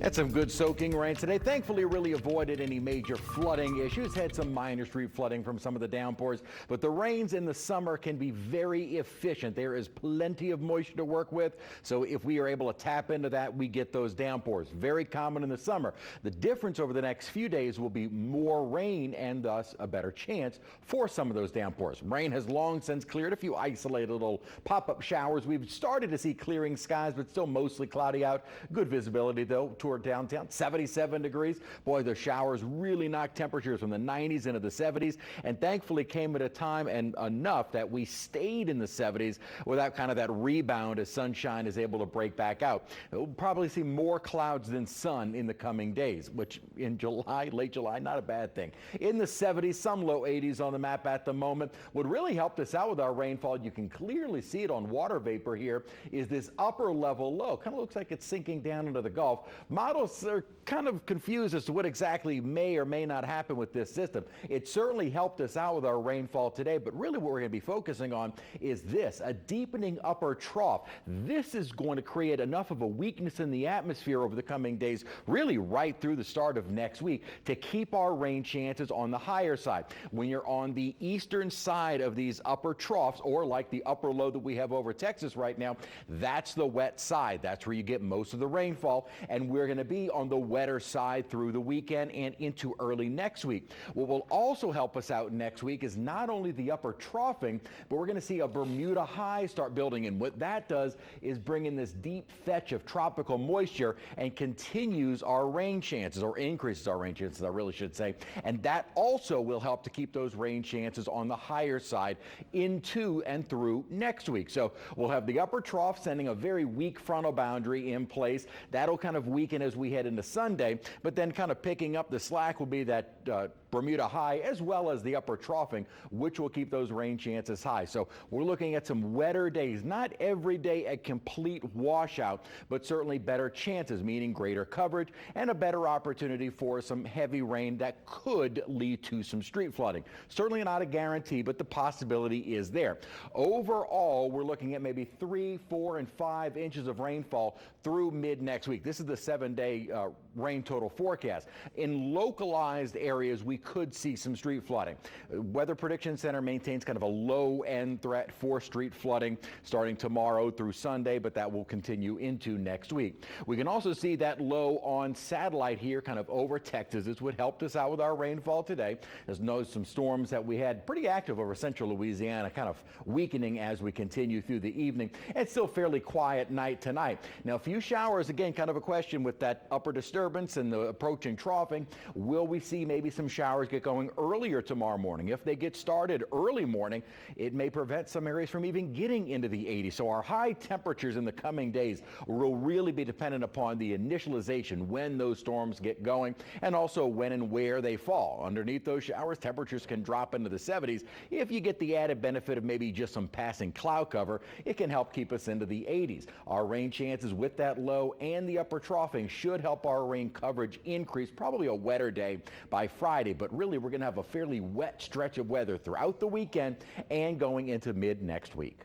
Had some good soaking rain today. Thankfully, really avoided any major flooding issues. Had some minor street flooding from some of the downpours, but the rains in the summer can be very efficient. There is plenty of moisture to work with, so if we are able to tap into that, we get those downpours. Very common in the summer. The difference over the next few days will be more rain and thus a better chance for some of those downpours. Rain has long since cleared. A few isolated little pop-up showers. We've started to see clearing skies, but still mostly cloudy out. Good visibility though toward downtown, 77 degrees. Boy, the showers really knocked temperatures from the 90s into the 70s, and thankfully came at a time and enough that we stayed in the 70s without kind of that rebound as sunshine is able to break back out. We'll probably see more clouds than sun in the coming days, which in July, late July, not a bad thing. In the 70s, some low 80s on the map at the moment. What really helped us out with our rainfall, you can clearly see it on water vapor here, is this upper level low. Kind of looks like it's sinking down into the Gulf. Models are kind of confused as to what exactly may or may not happen with this system. It certainly helped us out with our rainfall today, but really what we're going to be focusing on is this, a deepening upper trough. This is going to create enough of a weakness in the atmosphere over the coming days, really right through the start of next week, to keep our rain chances on the higher side. When you're on the eastern side of these upper troughs, or like the upper low that we have over Texas right now, that's the wet side. That's where you get most of the rainfall, and we're going to be on the wetter side through the weekend and into early next week. What will also help us out next week is not only the upper troughing, but we're going to see a Bermuda high start building. And what that does is bring in this deep fetch of tropical moisture and continues our rain chances, or increases our rain chances, I really should say. And that also will help to keep those rain chances on the higher side into and through next week. So we'll have the upper trough sending a very weak frontal boundary in place. That'll kind of weaken as we head into Sunday, but then kind of picking up the slack will be that Bermuda high, as well as the upper troughing, which will keep those rain chances high. So we're looking at some wetter days. Not every day a complete washout, but certainly better chances, meaning greater coverage and a better opportunity for some heavy rain that could lead to some street flooding. Certainly not a guarantee, but the possibility is there. Overall, we're looking at maybe 3, 4, and 5 inches of rainfall through mid next week. This is the 7-day rain total forecast. In localized areas, we could see some street flooding. Weather Prediction Center maintains kind of a low-end threat for street flooding starting tomorrow through Sunday, but that will continue into next week. We can also see that low on satellite here kind of over Texas. This would help us out with our rainfall today. There's some storms that we had pretty active over central Louisiana, kind of weakening as we continue through the evening. It's still fairly quiet night tonight. Now, a few showers, again, kind of a question with that upper disturbance and the approaching troughing. Will we see maybe some showers get going earlier tomorrow morning? If they get started early morning, it may prevent some areas from even getting into the 80s. So our high temperatures in the coming days will really be dependent upon the initialization, when those storms get going, and also when and where they fall. Underneath those showers, temperatures can drop into the 70s. If you get the added benefit of maybe just some passing cloud cover, it can help keep us into the 80s. Our rain chances with that low and the upper troughing should help our rain coverage increase. Probably a wetter day by Friday, but really we're going to have a fairly wet stretch of weather throughout the weekend and going into mid next week.